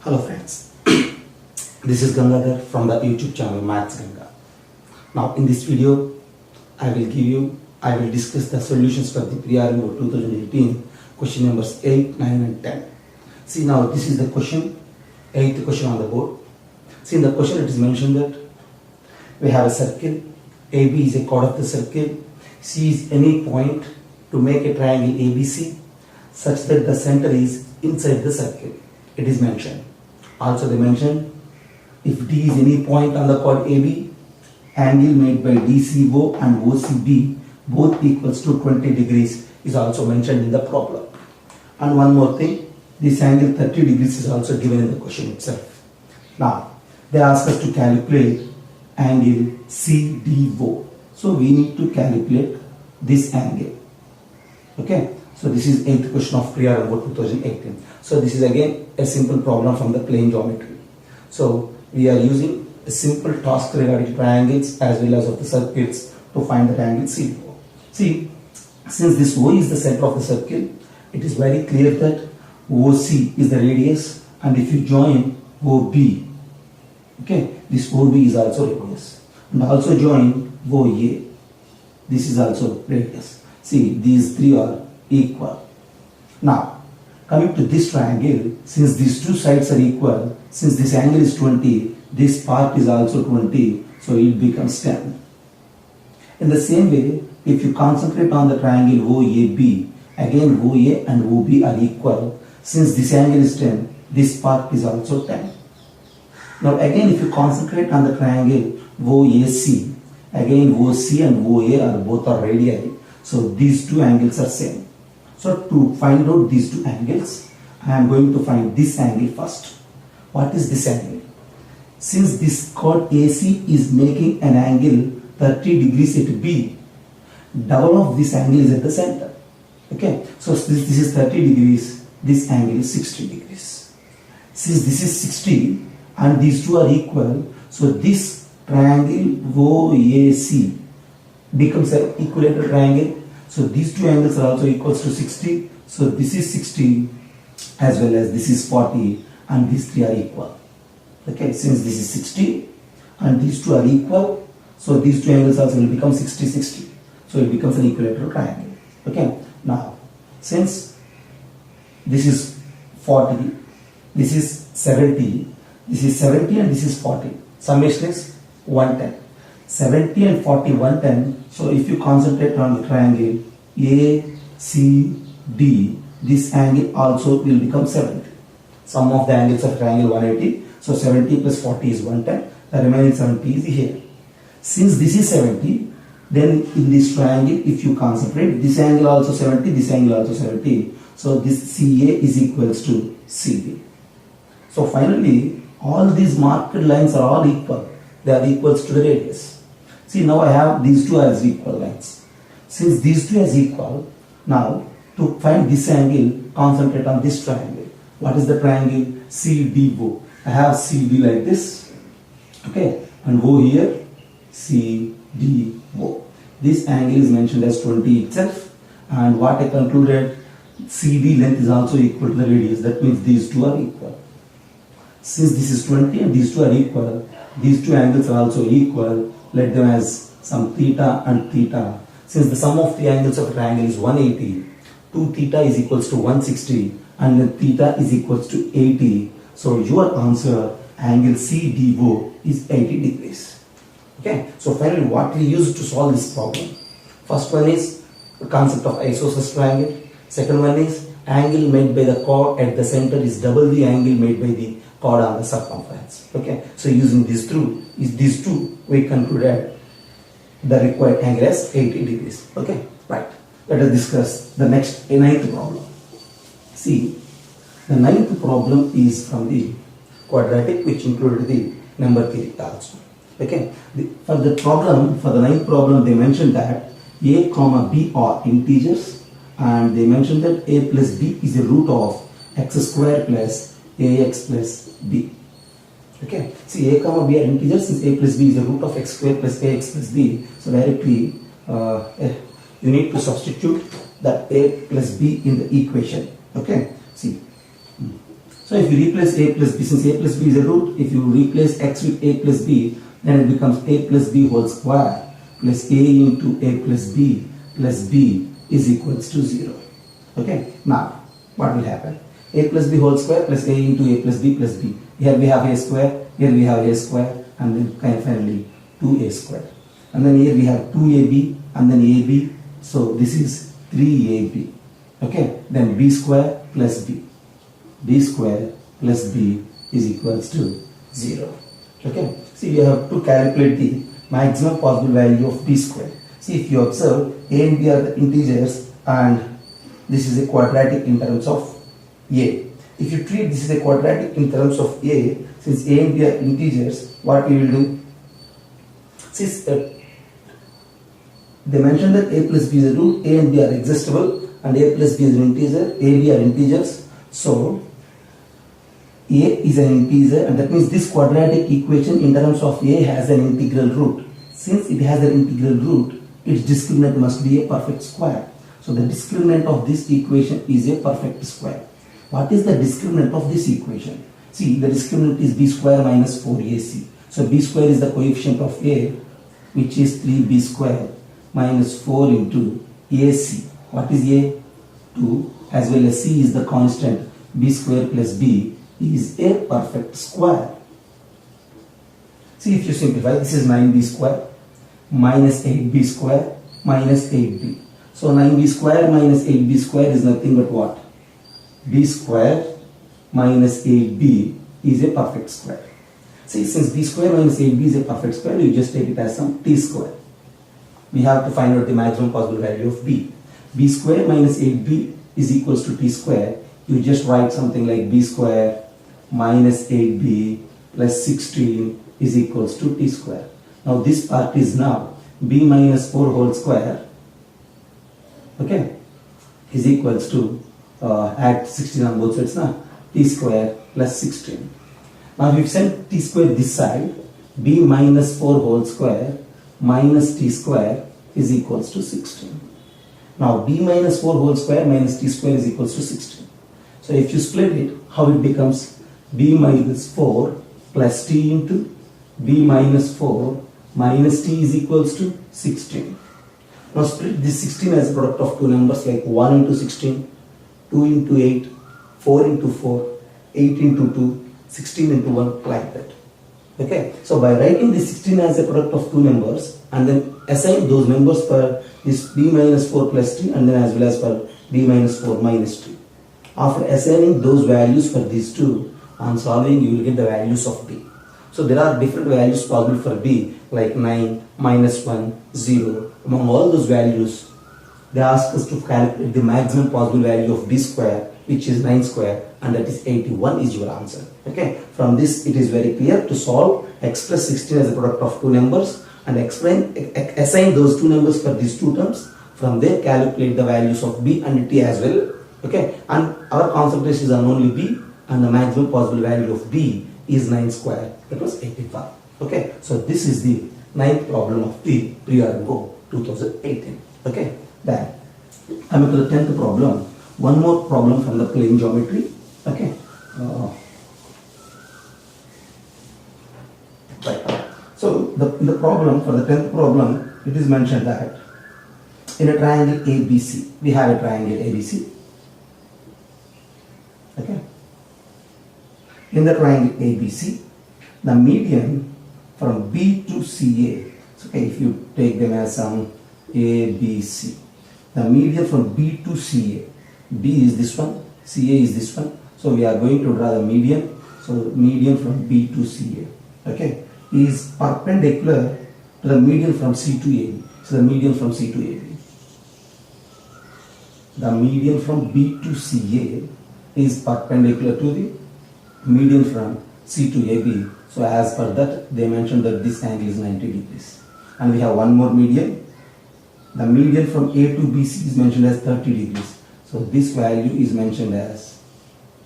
Hello friends, this is Gangadhar from the YouTube channel Maths Ganga. Now in this video, I will discuss the solutions for the pre-RMO 2018 question numbers 8, 9 and 10. See now this is the question, 8th question on the board. See in the question it is mentioned that we have a circle, AB is a chord of the circle, C is any point to make a triangle ABC such that the center is inside the circle. It is mentioned. Also they mentioned if D is any point on the chord AB, angle made by DCO and OCB both equals to 20 degrees is also mentioned in the problem. And one more thing, this angle 30 degrees is also given in the question itself. Now they ask us to calculate angle CDO. So we need to calculate this angle. Okay. So this is 8th question of pre-RMO 2018. So this is again a simple problem from the plane geometry. So we are using a simple task regarding triangles as well as of the circles to find the angle CDO. See, since this O is the center of the circle, it is very clear that OC is the radius, and if you join OB, okay, this OB is also radius, and also join OA, this is also radius. See, these three are equal. Now coming to this triangle, since these two sides are equal, since this angle is 20, this part is also 20, so it becomes 10. In the same way, if you concentrate on the triangle OAB, again OA and OB are equal. Since this angle is 10, this part is also 10. Now again if you concentrate on the triangle OAC, again OC and OA are both are radii, so these two angles are same. So to find out these two angles, I am going to find this angle first. What is this angle? Since this chord AC is making an angle 30 degrees at B, double of this angle is at the center. Okay, so this is 30 degrees, this angle is 60 degrees. Since this is 60 and these two are equal, so this triangle OAC becomes an equilateral triangle. So these two angles are also equals to 60. So this is 60 as well as this is 40, and these three are equal. Okay, since this is 60 and these two are equal, so these two angles also will become 60, 60. So it becomes an equilateral triangle. Okay, now since this is 40, this is 70, this is 70 and this is 40. Summation is 110. 70 and 40, 110. So if you concentrate on the triangle ACD, this angle also will become 70. Sum of the angles of triangle 180. So 70 plus 40 is 110. The remaining 70 is here. Since this is 70, then in this triangle, if you concentrate, this angle also 70, this angle also 70. So this CA is equals to CB. So finally, all these marked lines are all equal. They are equals to the radius. See, now I have these two as equal lines. Since these two as equal, now to find this angle, concentrate on this triangle. What is the triangle? CDO. I have CD like this, okay, and O here, CDO. This angle is mentioned as 20 itself, and what I concluded, CD length is also equal to the radius. That means these two are equal. Since this is 20 and these two are equal, these two angles are also equal. Let them as some theta and theta. Since the sum of the angles of a triangle is 180, 2 theta is equals to 160 and then theta is equals to 80. So your answer, angle CDO, is 80 degrees. Okay. So finally what we use to solve this problem? First one is the concept of isosceles triangle. Second one is angle made by the chord at the center is double the angle made by the chord on the circumference. Okay. So using these two, we concluded the required angle as 80 degrees. Okay, right. Let us discuss the next 9th problem. See, the 9th problem is from the quadratic, which included the number theory also. Okay, for the 9th problem, they mentioned that a comma b are integers, and they mentioned that a plus b is a root of x square plus ax plus b. Okay, see a comma b are integers, since a plus b is the root of x square plus ax plus b. So directly you need to substitute that a plus b in the equation. Okay, see. So So if you replace a plus b, since a plus b is a root, if you replace x with a plus b, then it becomes a plus b whole square plus a into a plus b is equals to 0. Okay, now what will happen? A plus b whole square plus a into a plus b. Here we have a square, here we have a square, and then finally 2a square. And then here we have 2ab and then ab. So this is 3ab. Okay, then b square plus b. b square plus b is equals to 0. Okay, see, you have to calculate the maximum possible value of b square. See, if you observe, a and b are the integers and this is a quadratic in terms of a. If you treat this as a quadratic in terms of a, since a and b are integers, what you will do? Since they mentioned that a plus b is a root, a and b are existable, and a plus b is an integer, a, b are integers. So a is an integer, and that means this quadratic equation in terms of a has an integral root. Since it has an integral root, its discriminant must be a perfect square. So the discriminant of this equation is a perfect square. What is the discriminant of this equation? See, the discriminant is b square minus 4ac. So b square is the coefficient of a, which is 3b square minus 4 into ac. What is a? 2, as well as c is the constant. B square plus b is a perfect square. See, if you simplify, this is 9b square minus 8b square minus 8b. So 9b square minus 8b square is nothing but what? B square minus 8b is a perfect square. See, since b square minus 8b is a perfect square, you just take it as some t square. We have to find out the maximum possible value of b. B square minus 8b is equals to t square. You just write something like b square minus 8b plus 16 is equals to t square. Now this part is now b minus 4 whole square, okay, is equals to add 16 on both sides now, t square plus 16. Now if you send t square this side, b minus 4 whole square minus t square is equals to 16. Now b minus 4 whole square minus t square is equals to 16. So if you split it, how it becomes? B minus 4 plus t into b minus 4 minus t is equals to 16. Now split this 16 as a product of two numbers like 1 into 16, 2 into 8, 4 into 4, 8 into 2, 16 into 1, like that. Okay, so by writing this 16 as a product of two numbers and then assign those numbers for this b minus 4 plus t and then as well as for b minus 4 minus t. After assigning those values for these two, on solving you will get the values of b. So there are different values possible for b like 9, minus 1, 0. Among all those values, they ask us to calculate the maximum possible value of b square, which is 9 square, and that is 81 is your answer. Okay, from this it is very clear to solve x plus 16 as a product of two numbers and assign those two numbers for these two terms. From there calculate the values of b and t as well. Okay, and our concentration is on only b, and the maximum possible value of b is 9 square, that was 81. Okay, so this is the 9th problem of the pre-RMO 2018. Okay, then coming to the 10th problem, one more problem from the plane geometry. Okay, right. So in the problem, for the 10th problem, it is mentioned that in a triangle ABC, we have a triangle ABC. Okay, in the triangle ABC, the median from B to CA, so okay, if you take them as some ABC, the median from B to CA, B is this one, CA is this one, so we are going to draw the median. So median from B to CA, okay, is perpendicular to the median from C to AB. So the median from C to AB, the median from B to CA is perpendicular to the median from C to AB. So as per that, they mentioned that this angle is 90 degrees. And we have one more median. The median from A to BC is mentioned as 30 degrees. So this value is mentioned as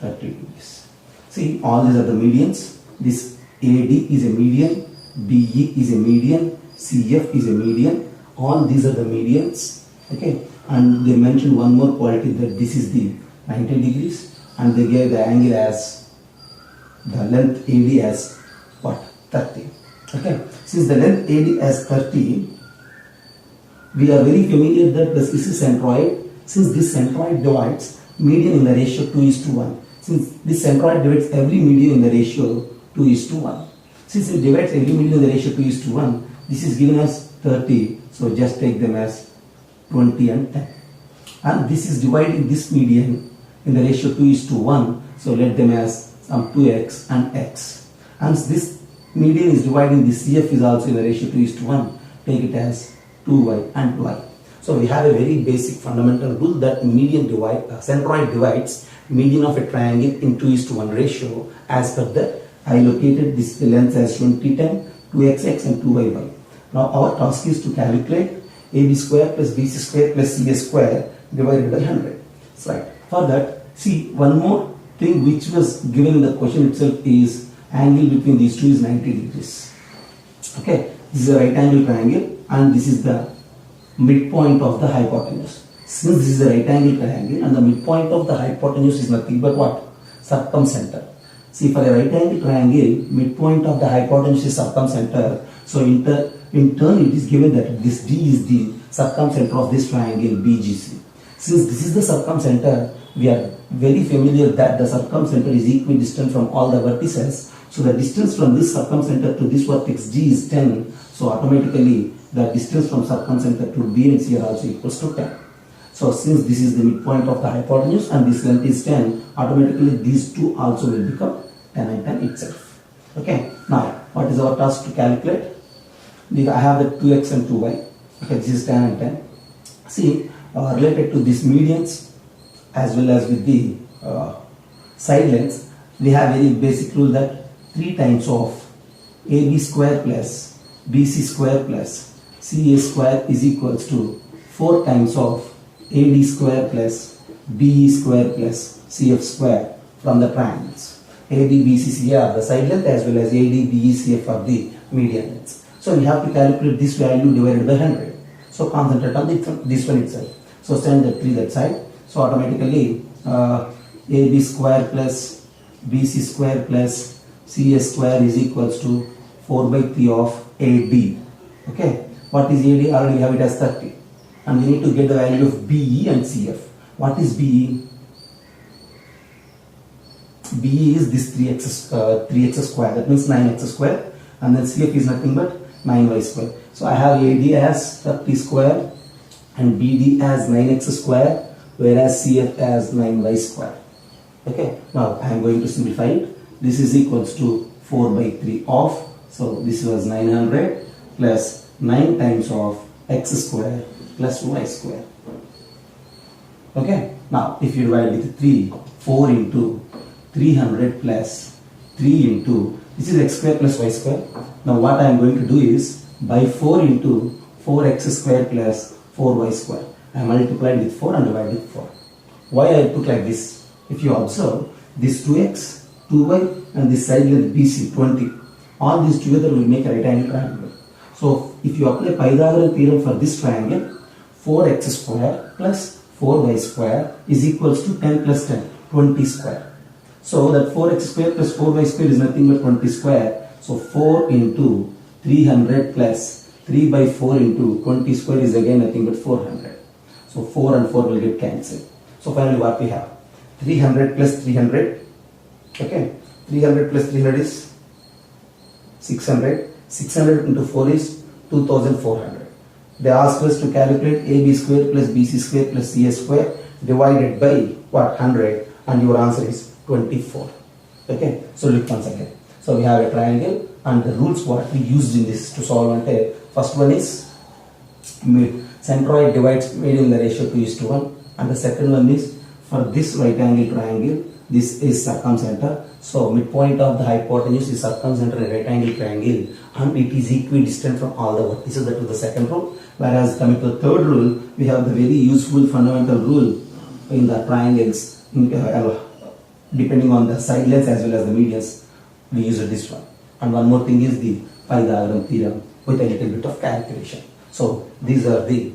30 degrees. See, all these are the medians. This AD is a median, BE is a median, CF is a median. All these are the medians. Okay, and they mentioned one more quality, that this is the 90 degrees, and they gave the angle as the length AD as what? 30. Okay. Since the length AD as 30, we are very familiar that this is a centroid. Since this centroid divides median in the ratio 2:1. Since this centroid divides every median in the ratio 2:1. Since it divides every median in the ratio 2:1, this is given as 30. So just take them as 20 and 10. And this is dividing this median in the ratio 2:1. So let them as some 2x and x. And this median is dividing the CF is also in the ratio 2:1. Take it as 2y and y. So we have a very basic fundamental rule that centroid divides median of a triangle in 2:1 ratio. As per that, I located this length as 20, 10, 2xx and 2yy. Now our task is to calculate AB square plus BC square plus CS square divided by 100. Right. For that, see, one more thing which was given in the question itself is angle between these two is 90 degrees. Okay, this is a right angle triangle and this is the midpoint of the hypotenuse. Since this is a right angle triangle and the midpoint of the hypotenuse is nothing but what? Circumcenter. See, for a right angle triangle, midpoint of the hypotenuse is circumcenter. So in turn it is given that this D is the circumcenter of this triangle BGC. Since this is the circumcenter, we are very familiar that the circumcenter is equidistant from all the vertices. So the distance from this circumcenter to this vertex G is 10. So automatically the distance from circumcenter to B and C are also equals to 10. So since this is the midpoint of the hypotenuse and this length is 10, automatically these two also will become 10 and 10 itself. Okay. Now what is our task to calculate? I have the 2x and 2y. Okay, this is 10 and 10. See, related to these medians as well as with the side lengths, we have very basic rule that 3 times of AB square plus BC square plus CA square is equals to 4 times of AD square plus BE square plus CF square from the triangles. AD, BC, CA are the side length as well as AD, BE, CF are the median lengths. So we have to calculate this value divided by 100. So concentrate on this one itself. So send the 3 that side. So automatically AB square plus BC square plus CS square is equals to 4 by 3 of AD. Okay. What is AD? Already we have it as 30. And we need to get the value of BE and CF. What is BE? BE is this 3x square. That means 9x square. And then CF is nothing but 9y square. So I have AD as 30 square and BD as 9x square, whereas CF as 9y square. Okay. Now I am going to simplify it. This is equals to 4 by 3 of, so this was 900 plus 9 times of x square plus y square. Okay. Now if you divide with 3, 4 into 300 plus 3 into, this is x square plus y square. Now what I am going to do is by 4 into 4x square plus 4y square. I multiplied with 4 and divided with 4. Why I took like this? If you observe, this 2x, 2y and this side length BC 20, all these together will make a right angle triangle. So if you apply Pythagorean theorem for this triangle, 4x square plus 4y square is equals to 10 plus 10, 20 square. So that 4x square plus 4y square is nothing but 20 square. So 4 into 300 plus 3 by 4 into 20 square is again nothing but 400. So 4 and 4 will get cancelled. So finally what we have? 300 plus 300. Okay. 300 plus 300 is 600. 600 into 4 is 2400. They asked us to calculate AB square plus BC square plus CS square divided by what? 100, and your answer is 24. Okay. So look once again. So we have a triangle and the rules what we used in this to solve and first one is centroid divides median in the ratio 2:1, and the second one is for this right angle triangle, this is circumcenter. So midpoint of the hypotenuse is circumcenter in a right angle triangle and it is equidistant from all the vertices. That was the second rule. Whereas coming to the third rule, we have the very useful fundamental rule in the triangles depending on the side lengths as well as the medians. We use this one. And one more thing is the Pythagorean theorem with a little bit of calculation. So these are the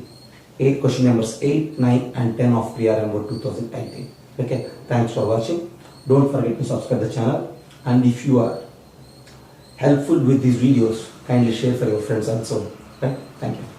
8 question numbers 8, 9 and 10 of RMO 2018. Okay, thanks for watching. Don't forget to subscribe the channel And if you are helpful with these videos, kindly share for your friends also. Right? Thank you.